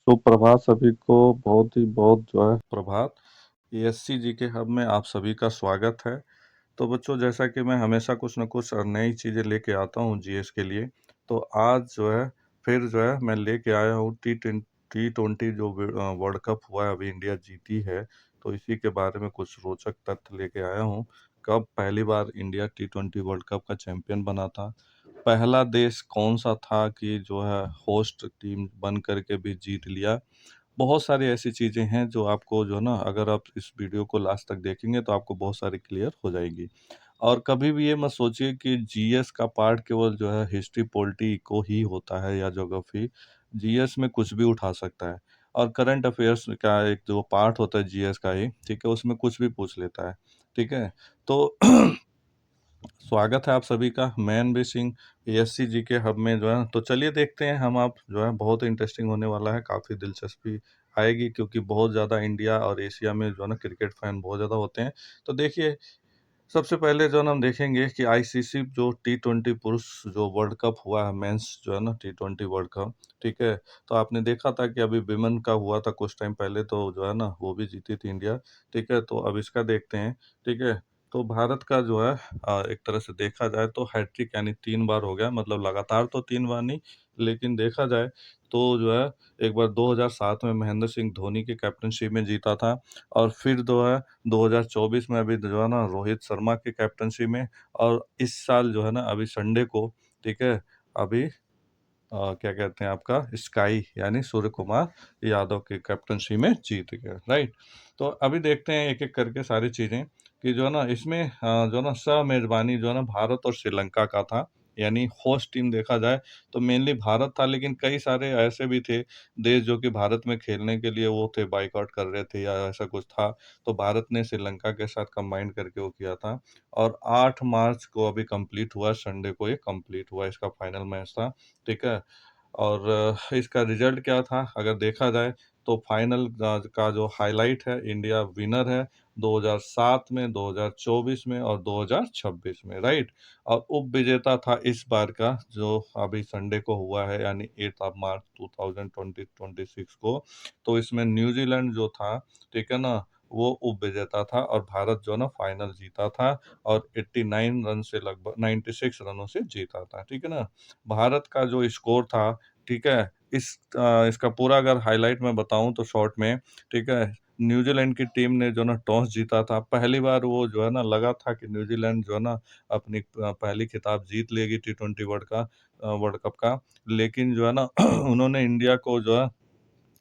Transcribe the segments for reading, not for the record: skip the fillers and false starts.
सुप्रभात सभी को। बहुत ही बहुत जो है प्रभात। एएससी जी के हब में आप सभी का स्वागत है। तो बच्चों, जैसा कि मैं हमेशा कुछ न कुछ नई चीज़ें लेके आता हूँ जीएस के लिए, तो आज जो है फिर जो है मैं लेके आया हूँ टी20 जो वर्ल्ड कप हुआ है, अभी इंडिया जीती है, तो इसी के बारे में कुछ रोचक तथ्य लेके आया हूँ। कब पहली बार इंडिया टी20 वर्ल्ड कप का चैंपियन बना था, पहला देश कौन सा था कि जो है होस्ट टीम बन करके भी जीत लिया। बहुत सारी ऐसी चीज़ें हैं जो आपको जो है ना, अगर आप इस वीडियो को लास्ट तक देखेंगे तो आपको बहुत सारी क्लियर हो जाएगी। और कभी भी ये मत सोचिए कि जीएस का पार्ट केवल जो है हिस्ट्री पॉलिटी को ही होता है या ज्योग्राफी। जीएस में कुछ भी उठा सकता है। और करंट अफेयर्स का एक जो पार्ट होता है जीएस का ही, ठीक है, उसमें कुछ भी पूछ लेता है। ठीक है, तो स्वागत है आप सभी का। मैं एनबी सिंह, एएससी जी के हब में जो है, तो चलिए देखते हैं हम आप जो है, बहुत इंटरेस्टिंग होने वाला है, काफ़ी दिलचस्पी आएगी क्योंकि बहुत ज़्यादा इंडिया और एशिया में जो है ना क्रिकेट फैन बहुत ज़्यादा होते हैं। तो देखिए, सबसे पहले जो है ना हम देखेंगे कि आईसीसी जो टी20 पुरुष जो वर्ल्ड कप हुआ है, मेंस जो है ना टी20 वर्ल्ड कप, ठीक है, तो आपने देखा था कि अभी विमेन का हुआ था कुछ टाइम पहले, तो जो है ना वो भी जीती थी इंडिया। ठीक है, तो अब इसका देखते हैं। ठीक है, तो भारत का जो है एक तरह से देखा जाए तो हैट्रिक यानी 3 बार हो गया, मतलब लगातार तो 3 बार नहीं, लेकिन देखा जाए तो जो है एक बार 2007 में महेंद्र सिंह धोनी की कैप्टनशिप में जीता था, और फिर जो है 2024 में अभी जो है ना रोहित शर्मा की कैप्टनशिप में, और इस साल जो है ना अभी संडे को, ठीक है, अभी क्या कहते हैं आपका स्काई यानी सूर्य कुमार यादव की कैप्टनशिप में जीत गया, राइट। तो अभी देखते हैं एक एक करके सारी चीज़ें कि जो है ना इसमें जो है ना सह मेजबानी जो है ना भारत और श्रीलंका का था, यानी होस्ट टीम देखा जाए तो मेनली भारत था, लेकिन कई सारे ऐसे भी थे देश जो कि भारत में खेलने के लिए वो थे, बाइकआउट कर रहे थे या ऐसा कुछ था, तो भारत ने श्रीलंका के साथ कंबाइन करके वो किया था। और 8 मार्च को अभी कंप्लीट हुआ, संडे को ये कंप्लीट हुआ, इसका फाइनल मैच था। ठीक है, और इसका रिजल्ट क्या था अगर देखा जाए तो फाइनल का जो हाईलाइट है, इंडिया विनर है 2007 में, 2024 में और 2026 में, राइट। और उप विजेता था इस बार का जो अभी संडे को हुआ है, यानी 8 ऑफ मार्च 2026 को, तो इसमें न्यूजीलैंड जो था, ठीक है ना, वो उप विजेता था, और भारत जो ना फाइनल जीता था और 89 रन से, लगभग 96 रनों से जीता था। ठीक है ना, भारत का जो स्कोर था, ठीक है, इसका पूरा अगर हाइलाइट मैं बताऊं तो शॉर्ट में, ठीक है, न्यूजीलैंड की टीम ने जो ना टॉस जीता था, पहली बार वो जो है ना लगा था कि न्यूजीलैंड जो है ना अपनी पहली खिताब जीत लेगी टी20 वर्ल्ड कप का, लेकिन जो है ना उन्होंने इंडिया को जो है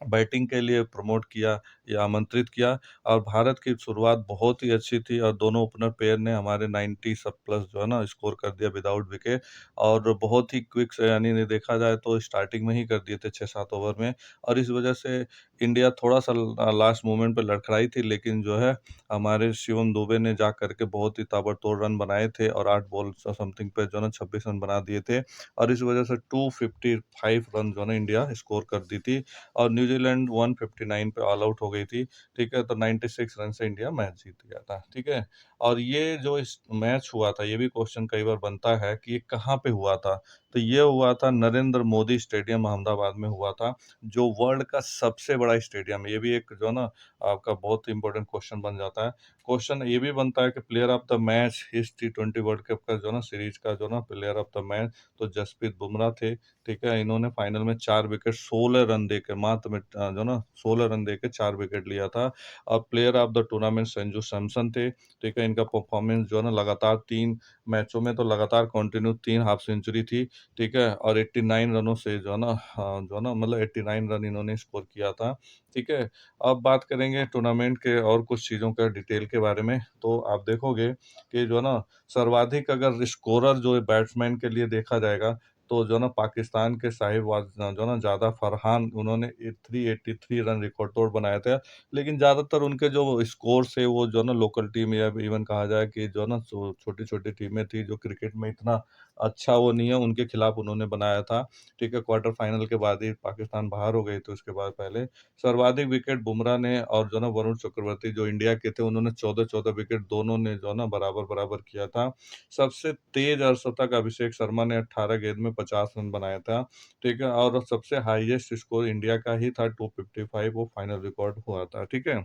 बैटिंग के लिए प्रमोट किया या आमंत्रित किया, और भारत की शुरुआत बहुत ही अच्छी थी और दोनों ओपनर पेयर ने हमारे 90 सब प्लस जो है ना स्कोर कर दिया विदाउट विकेट, और बहुत ही क्विक से, यानी नहीं देखा जाए तो स्टार्टिंग में ही कर दिए थे 6-7 ओवर में, और इस वजह से इंडिया थोड़ा सा लास्ट मोमेंट पे लड़खड़ाई थी, लेकिन जो है हमारे शिवम दुबे ने जा करके बहुत ही ताबड़तोड़ रन बनाए थे और 8 बॉल समथिंग पे जो है ना 26 रन बना दिए थे, और इस वजह से 255 रन जो है ना इंडिया स्कोर कर दी थी, और न्यूजीलैंड 159 पे ऑल आउट हो गई थी। ठीक है, तो 96 रन से इंडिया मैच जीत गया था। ठीक है, और ये जो इस मैच हुआ था, ये भी क्वेश्चन कई बार बनता है कि ये कहाँ पे हुआ था, तो ये हुआ था नरेंद्र मोदी स्टेडियम अहमदाबाद में हुआ था, जो वर्ल्ड का सबसे बड़ा स्टेडियम है। ये भी एक जो है ना आपका बहुत इंपॉर्टेंट क्वेश्चन बन जाता है। क्वेश्चन ये भी बनता है कि प्लेयर ऑफ द मैच इस टी20 वर्ल्ड कप का जो ना सीरीज का जो ना प्लेयर ऑफ द मैच, तो जसप्रीत बुमराह थे। ठीक है, इन्होंने फाइनल में 4 विकेट 16 रन देके, मात्र में जो ना 16 रन देके 4 विकेट लिया था। और player of the tournament Sanju Samson थे। ठीक है, इनका परफॉर्मेंस जो है ना लगातार 3 मैचों में तो लगातार कंटिन्यू 3 हाफ सेंचुरी थी। ठीक है, और 89 रनों से जो है ना जो है ना मतलब 89 रन इन्होंने स्कोर किया था। ठीक है, अब बात करेंगे टूर्नामेंट के और कुछ चीज़ों का डिटेल के बारे में, तो आप देखोगे कि जो है ना सर्वाधिक अगर स्कोरर जो बैट्समैन के लिए देखा जाएगा, तो जो ना पाकिस्तान के साहिबवाज जो ना ज़्यादा फरहान, उन्होंने 383 रन रिकॉर्ड तोड़ बनाए थे, लेकिन ज़्यादातर उनके जो स्कोर से वो जो ना लोकल टीम या इवन कहा जाए कि जो ना छोटी छोटी टीमें थी जो क्रिकेट में इतना अच्छा वो नहीं है, उनके खिलाफ उन्होंने बनाया था, ठीक है? क्वार्टर फाइनल के बाद ही पाकिस्तान बाहर हो गई थी, उसके बाद पहले। सर्वाधिक विकेट बुमराह ने और जो है ना वरुण चक्रवर्ती जो इंडिया के थे, उन्होंने 14-14 विकेट दोनों ने जो है ना बराबर-बराबर किया था। सबसे तेज़ अर्धशतक अभिषेक शर्मा ने 18 गेंद में 50 रन बनाया था, ठीक है? और सबसे हाईएस्ट स्कोर इंडिया का ही था 255, वो फाइनल रिकॉर्ड हुआ था, ठीक है?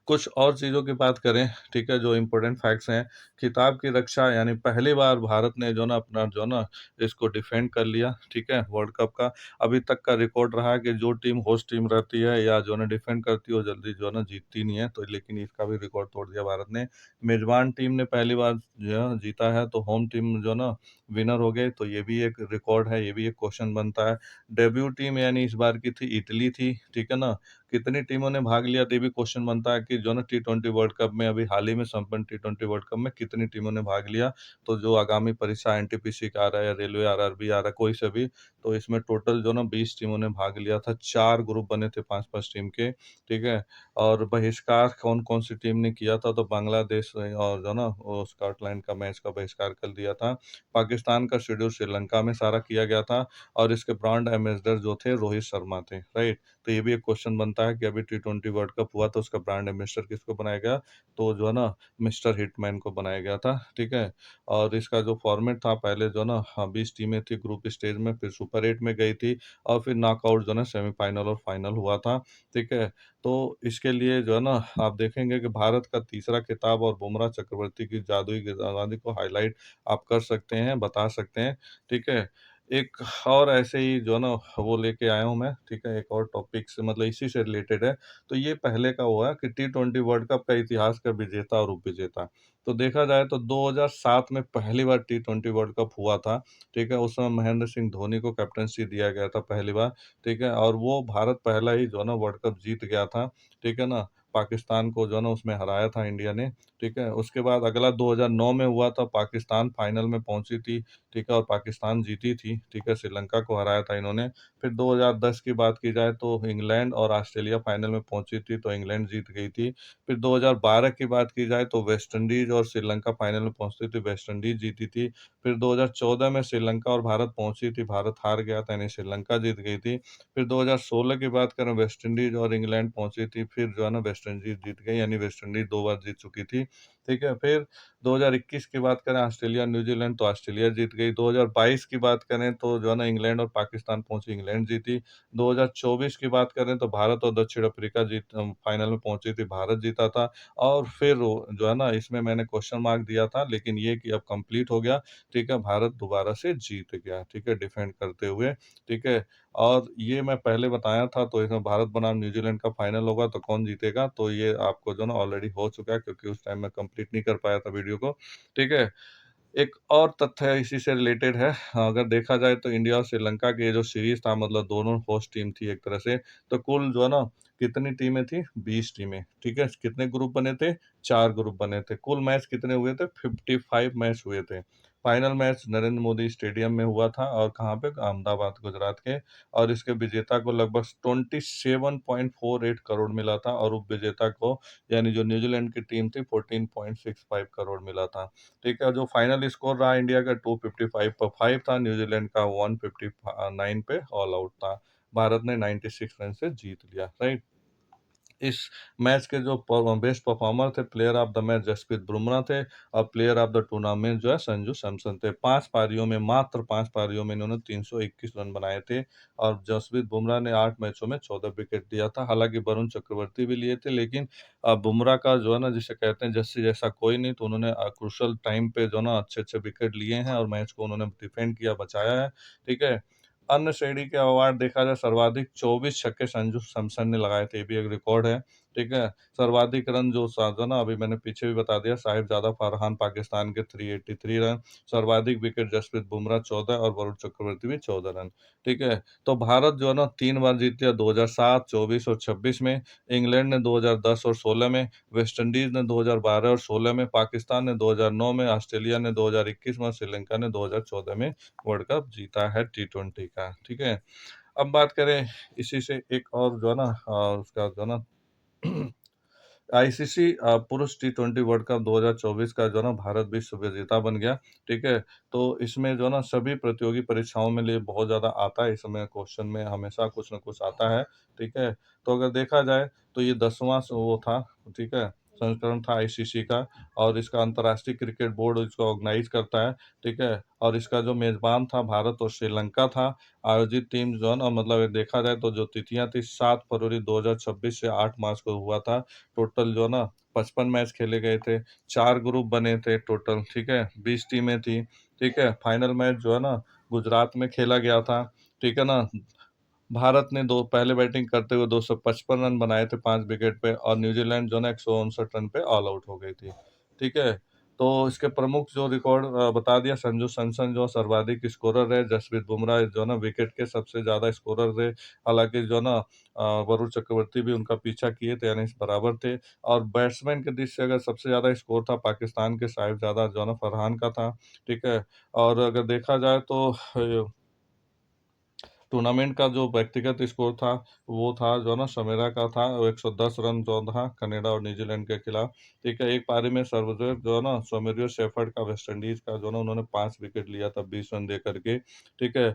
कुछ और चीज़ों की बात करें, ठीक है, जो इम्पोर्टेंट फैक्ट्स हैं, खिताब की रक्षा यानी पहली बार भारत ने जो है ना अपना जो है ना इसको डिफेंड कर लिया, ठीक है, वर्ल्ड कप का। अभी तक का रिकॉर्ड रहा कि जो टीम होस्ट टीम रहती है या जो है ना डिफेंड करती है, वो जल्दी जो है ना जीतती नहीं है, तो लेकिन इसका भी रिकॉर्ड तोड़ दिया भारत ने। मेज़बान टीम ने पहली बार जो है जीता है, तो होम टीम जो है ना विनर हो गए, तो ये भी एक रिकॉर्ड है, ये भी एक क्वेश्चन बनता है। डेब्यू टीम यानी इस बार की थी इटली थी, ठीक है ना? कितनी टीमों ने भाग लिया, तो ये भी क्वेश्चन बनता है कि जो ना टी-20 वर्ल्ड कप में अभी हाल ही में संपन्न टी-20 वर्ल्ड कप में कितनी टीमों ने भाग लिया। तो जो आगामी परीक्षा एनटीपीसी का आ रहा है या रेलवे आरआरबी आ रहा है, कोई से भी, तो इसमें टोटल जो ना 20 टीमों ने भाग लिया था। 4 ग्रुप बने थे 5-5 टीम के, ठीक है? और बहिष्कार कौन-कौन सी टीम ने किया था, तो बांग्लादेश और जो ना वो स्कॉटलैंड का मैच का बहिष्कार कर दिया था। पाकिस्तान का शेड्यूल श्रीलंका में सारा किया गया था और इसके ब्रांड एम्बेसडर जो थे रोहित शर्मा थे, राइट? तो ये भी एक क्वेश्चन बनता है कि अभी टी-20 वर्ल्ड कप हुआ तो उसका ब्रांड एम्बेसडर किसको बनाया गया? तो जो है ना मिस्टर हिटमैन को बनाया गया था, ठीक है? और इसका जो फॉर्मेट था पहले जो है ना 20 टीमें थी ग्रुप स्टेज में, फिर सुपर 8 में गई थी और फिर नॉकआउट जो है ना सेमीफाइनल और फाइनल हुआ था, ठीक है? तो इसके लिए जो है ना आप देखेंगे कि भारत का तीसरा खिताब और बुमराह चक्रवर्ती की जादुई गेंदबाजी को हाइलाइट आप कर सकते हैं, बता सकते हैं, ठीक है? एक और ऐसे ही जो है ना वो लेके आया हूँ मैं, ठीक है? एक और टॉपिक से मतलब इसी से रिलेटेड है। तो ये पहले का हुआ कि टी-20 वर्ल्ड कप का इतिहास का विजेता और उप-विजेता। तो देखा जाए तो 2007 में पहली बार टी-20 वर्ल्ड कप हुआ था, ठीक है? उस समय महेंद्र सिंह धोनी को कैप्टेंसी दिया गया था पहली बार, ठीक है? और वो भारत पहला ही जो है ना वर्ल्ड कप जीत गया था, ठीक है ना? पाकिस्तान को जो है ना उसमें हराया था इंडिया ने, ठीक है? उसके बाद अगला 2009 में हुआ था, पाकिस्तान फाइनल में पहुँची थी, ठीक है? और पाकिस्तान जीती थी, ठीक है? श्रीलंका को हराया था इन्होंने। फिर 2010 की बात की जाए तो इंग्लैंड और ऑस्ट्रेलिया फाइनल में पहुंची थी, तो इंग्लैंड जीत गई थी। फिर 2012 की बात की जाए तो वेस्ट इंडीज और श्रीलंका फाइनल में पहुंचती थी, वेस्ट इंडीज जीती थी। फिर 2014 में श्रीलंका और भारत पहुंची थी, भारत हार गया था यानी श्रीलंका जीत गई थी। फिर 2016 की बात करें, वेस्ट इंडीज और इंग्लैंड पहुंची थी, फिर जो है ना वेस्ट इंडीज जीत गई यानी वेस्ट इंडीज 2 बार जीत चुकी थी, ठीक है? फिर 2021 की बात करें, ऑस्ट्रेलिया न्यूजीलैंड, तो ऑस्ट्रेलिया जीत गई। 2022 की बात करें तो जो है ना इंग्लैंड और पाकिस्तान पहुंची, इंग्लैंड जीती। 2024 की बात करें तो भारत और दक्षिण अफ्रीका फाइनल में पहुंची थी, भारत जीता था। और फिर वो जो है ना इसमें मैंने क्वेश्चन मार्क दिया था, लेकिन ये कि अब कंप्लीट हो गया, ठीक है? भारत दोबारा से जीत गया, ठीक है? डिफेंड करते हुए, ठीक है? और ये मैं पहले बताया था, तो इसमें भारत बनाम न्यूजीलैंड का फाइनल होगा तो कौन जीतेगा, तो ये आपको जो है ना ऑलरेडी हो चुका है, क्योंकि उस टाइम मैं कंप्लीट नहीं कर पाया था वीडियो को, ठीक है? एक और तथ्य है इसी से रिलेटेड है, अगर देखा जाए तो इंडिया और श्रीलंका की ये जो सीरीज था, मतलब दोनों होस्ट टीम थी एक तरह से, तो कुल जो है ना कितनी टीमें थी? 20 टीमें, ठीक है? कितने ग्रुप बने थे? 4 ग्रुप बने थे। कुल मैच कितने हुए थे? 55 मैच हुए थे। Final match Narendra Modi stadium में हुआ था और कहाँ पे? अहमदाबाद, गुजरात के। और इसके विजेता को लगभग 27.48 करोड़ मिला था और उप विजेता को यानी जो न्यूजीलैंड की टीम थी 14.65 करोड़ मिला था, ठीक है? जो फाइनल स्कोर रहा इंडिया का 255 पर 5 था, न्यूजीलैंड का 159 पे ऑल आउट था। भारत ने 96 रन से जीत लिया, राइट? इस मैच के जो बेस्ट परफॉर्मर थे, player of the match Jasprit Bumrah थे और प्लेयर ऑफ द टूर्नामेंट जो है संजू सैमसन थे। 5 पारियों में, मात्र 5 पारियों में इन्होंने 321 रन बनाए थे और जसप्रीत बुमराह ने 8 मैचों में 14 विकेट दिया था। हालाँकि वरुण चक्रवर्ती भी लिए थे, लेकिन बुमराह का जो है ना जिसे कहते हैं जस्सी जैसा कोई नहीं, तो उन्होंने क्रूशियल टाइम पे जो है ना अच्छे-अच्छे विकेट लिए हैं और मैच को उन्होंने डिफेंड किया, बचाया है, ठीक है? अन्य श्रेणी के अवार्ड देखा जाए, सर्वाधिक 24 छक्के संजू सैमसन ने लगाए थे, ये भी एक रिकॉर्ड है, ठीक है? सर्वाधिक रन जो साधा ना अभी मैंने पीछे भी बता दिया, साहिबजादा फरहान पाकिस्तान के 383 रन, सर्वाधिक विकेट जसप्रीत बुमराह 14 और वरुण चक्रवर्ती भी 14 रन, ठीक है? तो भारत जो है ना 3 बार जीत लिया, 2007, 24 और 26 में, इंग्लैंड ने 2010 और 16 में, वेस्ट इंडीज ने 2012 और 16 में, पाकिस्तान ने 2009 में, ऑस्ट्रेलिया ने 2021 में और श्रीलंका ने 2014 में वर्ल्ड कप जीता है टी-20 का, ठीक है? अब बात करें इसी से एक और जो है ना उसका जो है ना आईसीसी पुरुष टी20 वर्ल्ड कप 2024 का जो है ना भारत विश्व विजेता बन गया, ठीक है? तो इसमें जो है ना सभी प्रतियोगी परीक्षाओं में लिए बहुत ज़्यादा आता है, इसमें क्वेश्चन में हमेशा कुछ न कुछ आता है, ठीक है? तो अगर देखा जाए तो ये 10वां वो था, ठीक है? संस्करण था आईसीसी का, और इसका अंतर्राष्ट्रीय क्रिकेट बोर्ड इसको ऑर्गेनाइज़ करता है, ठीक है? और इसका जो मेज़बान था भारत और श्रीलंका था। आयोजित टीम जो है ना मतलब देखा जाए तो जो तिथियाँ थी 7 फरवरी 2026 से 8 मार्च को हुआ था। टोटल जो है ना 55 मैच खेले गए थे, 4 ग्रुप बने थे टोटल, ठीक है? 20 टीमें थी, ठीक है? फाइनल मैच जो है ना गुजरात में खेला गया था, ठीक है ना? भारत ने दो पहले बैटिंग करते हुए 255 रन बनाए थे 5 विकेट पे, और न्यूजीलैंड जो है ना 159 रन पे ऑल आउट हो गई थी, ठीक है? तो इसके प्रमुख जो रिकॉर्ड बता दिया, संजू सैमसन जो सर्वाधिक स्कोरर रहे, जसप्रीत बुमराह जो है ना विकेट के सबसे ज़्यादा स्कोरर रहे, हालाँकि जो है ना वरुण चक्रवर्ती भी उनका पीछा किए थे, यानी बराबर थे। और बैट्समैन के दृष्टि से अगर सबसे ज़्यादा स्कोर था पाकिस्तान के साहिबजादा जो है ना फरहान का था, ठीक है? और अगर देखा जाए तो टूर्नामेंट का जो व्यक्तिगत स्कोर था, वो था जो है ना शमीरा का था, वो 110 रन जो था कनाडा और न्यूजीलैंड के खिलाफ, ठीक है? एक पारी में सर्वश्रेष्ठ जो है ना सोमेरियो शेफर्ड का वेस्ट इंडीज़ का जो है ना उन्होंने 5 विकेट लिया था 20 रन दे करके, ठीक है?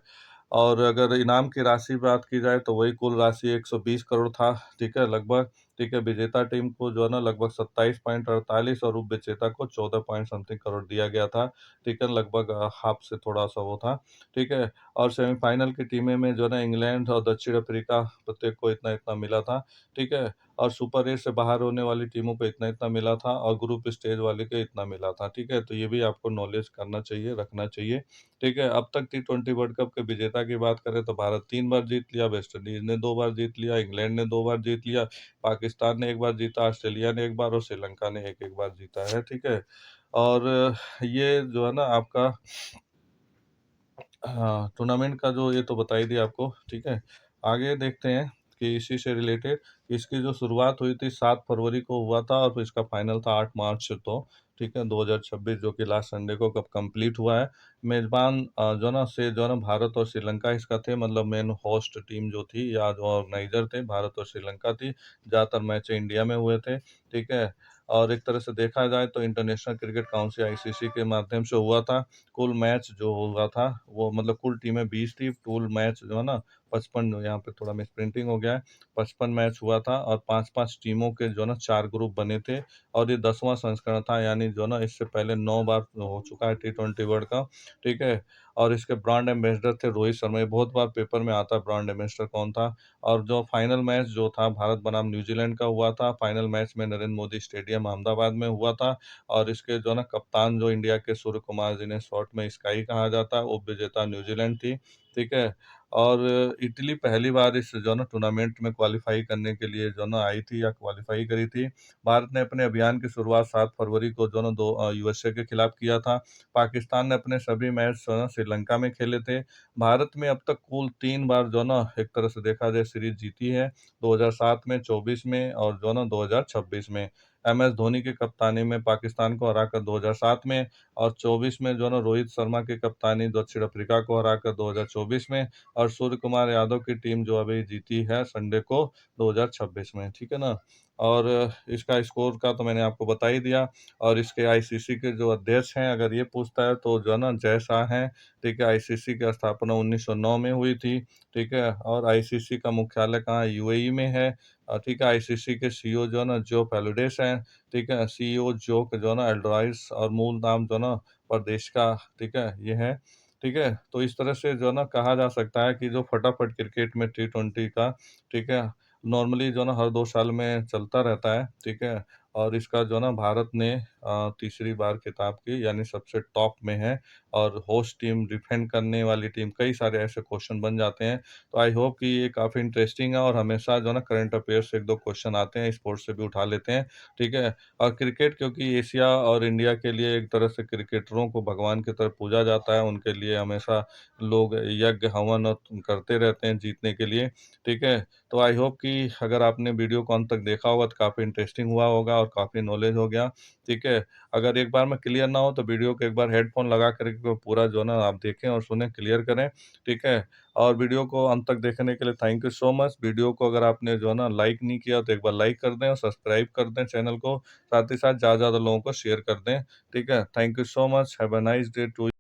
और अगर इनाम की राशि बात की जाए तो वही कुल राशि 120 करोड़ था, ठीक है? लगभग, ठीक है? विजेता टीम को जो है ना लगभग 27.48 और उपविजेता को 14 पॉइंट समथिंग करोड़ दिया गया था, ठीक है? लगभग हाफ से थोड़ा-सा वो था, ठीक है? और सेमीफाइनल की टीमें में जो है ना इंग्लैंड और दक्षिण अफ्रीका प्रत्येक को इतना-इतना मिला था, ठीक है? और सुपर 8 से बाहर होने वाली टीमों को इतना-इतना मिला था, और ग्रुप स्टेज वाले को इतना मिला था, ठीक है? तो ये भी आपको नॉलेज करना चाहिए, रखना चाहिए, ठीक है? अब तक टी20 वर्ल्ड कप के विजेता की बात करें तो भारत 3 बार जीत लिया, वेस्ट इंडीज़ ने 2 बार जीत लिया, इंग्लैंड ने 2 बार जीत लिया, पाकिस्तान ने 1 बार जीता, ऑस्ट्रेलिया ने 1 बार और श्रीलंका ने 1-1 बार जीता है, ठीक है? और ये जो है ना आपका हाँ, टूर्नामेंट का जो ये तो बता ही दिया आपको, ठीक है? आगे देखते हैं कि इसी से रिलेटेड इसकी जो शुरुआत हुई थी 7 फरवरी को हुआ था, और इसका फाइनल था 8 मार्च तो, ठीक है? 2026 जो कि लास्ट संडे को कब कंप्लीट हुआ है। मेज़बान जो है ना जो है ना भारत और श्रीलंका इसका थे, मतलब मेन होस्ट टीम जो थी या जो ऑर्गेनाइज़र थे भारत और श्रीलंका थी। ज़्यादातर मैच इंडिया में हुए थे, ठीक है? और एक तरह से देखा जाए तो इंटरनेशनल क्रिकेट काउंसिल आईसीसी के माध्यम से हुआ था। कुल मैच जो हुआ था वो मतलब कुल टीमें 20 थी, कुल मैच जो है ना 55, यहाँ पे थोड़ा मिसप्रिंटिंग हो गया है, 55 मैच हुआ था, और 5-5 टीमों के जो है ना 4 ग्रुप बने थे, और ये 10वां संस्करण था, यानी जो है ना इससे पहले 9 बार हो चुका है टी20 वर्ल्ड कप, ठीक है? और इसके ब्रांड एम्बेसडर थे रोहित शर्मा, ये बहुत बार पेपर में आता है ब्रांड एम्बेसडर कौन था। और जो फाइनल मैच जो था भारत बनाम न्यूजीलैंड का हुआ था, फाइनल मैच में नरेंद्र मोदी स्टेडियम अहमदाबाद में हुआ था, और इसके जो है ना कप्तान जो इंडिया के सूर्य कुमार जिन्हें शॉर्ट में स्काई कहा जाता है, उप विजेता न्यूजीलैंड थी, ठीक है? और इटली पहली बार इस जो है ना टूर्नामेंट में क्वालीफाई करने के लिए जो है ना आई थी या क्वालीफाई करी थी। भारत ने अपने अभियान की शुरुआत 7 फरवरी को जो है ना यूएसए के खिलाफ किया था। पाकिस्तान ने अपने सभी मैच जो है ना श्रीलंका में खेले थे। भारत में अब तक कुल 3 बार जो है ना एक तरह से देखा जाए सीरीज़ जीती है, 2007 में, 24 में और जो है ना 2026 में। एमएस धोनी की कप्तानी में पाकिस्तान को हराकर 2007 में, और 24 में जो है ना रोहित शर्मा की कप्तानी दक्षिण अफ्रीका को हराकर 2024 में, और सूर्य कुमार यादव की टीम जो अभी जीती है संडे को 2026 में, ठीक है ना? और इसका स्कोर का तो मैंने आपको बता ही दिया। और इसके आईसीसी के जो अध्यक्ष हैं, अगर ये पूछता है तो जो है ना जय शाह हैं, ठीक है? आईसीसी की स्थापना 1909 में हुई थी, ठीक है? और आईसीसी का मुख्यालय कहाँ है? यूएई में है। ठीक है, आईसीसी के सीईओ जो है ना जो पैलुडेस हैं, ठीक है? सीईओ जो जो है ना एल्ड्राइस, और मूल नाम जो है ना प्रदेश का, ठीक है? ये है, ठीक है? तो इस तरह से जो है ना कहा जा सकता है कि जो फटाफट क्रिकेट में टी20 का, ठीक है? नॉर्मली जो है ना हर 2 साल में चलता रहता है, ठीक है? और इसका जो है ना भारत ने तीसरी बार खिताब की, यानी सबसे टॉप में है, और होस्ट टीम, डिफेंड करने वाली टीम, कई सारे ऐसे क्वेश्चन बन जाते हैं। तो आई होप कि ये काफ़ी इंटरेस्टिंग है, और हमेशा जो है ना करंट अफेयर से 1-2 क्वेश्चन आते हैं, स्पोर्ट्स से भी उठा लेते हैं, ठीक है? और क्रिकेट क्योंकि एशिया और इंडिया के लिए एक तरह से क्रिकेटरों को भगवान की तरह पूजा जाता है, उनके लिए हमेशा लोग यज्ञ हवन और करते रहते हैं जीतने के लिए, ठीक है? तो आई होप कि अगर आपने वीडियो को अंत तक देखा होगा तो काफ़ी इंटरेस्टिंग हुआ होगा और काफ़ी नॉलेज हो गया, ठीक है? है? अगर एक बार में क्लियर ना हो तो वीडियो को एक बार हेडफ़ोन लगा कर के पूरा जो है ना आप देखें और सुनें, क्लियर करें, ठीक है? और वीडियो को अंत तक देखने के लिए thank you so much. Video को अगर आपने जो है ना लाइक नहीं किया तो एक बार लाइक कर दें और सब्सक्राइब कर दें चैनल को, साथ ही साथ ज़्यादा से ज़्यादा लोगों को शेयर कर दें, ठीक है? Thank you so much, have a nice day to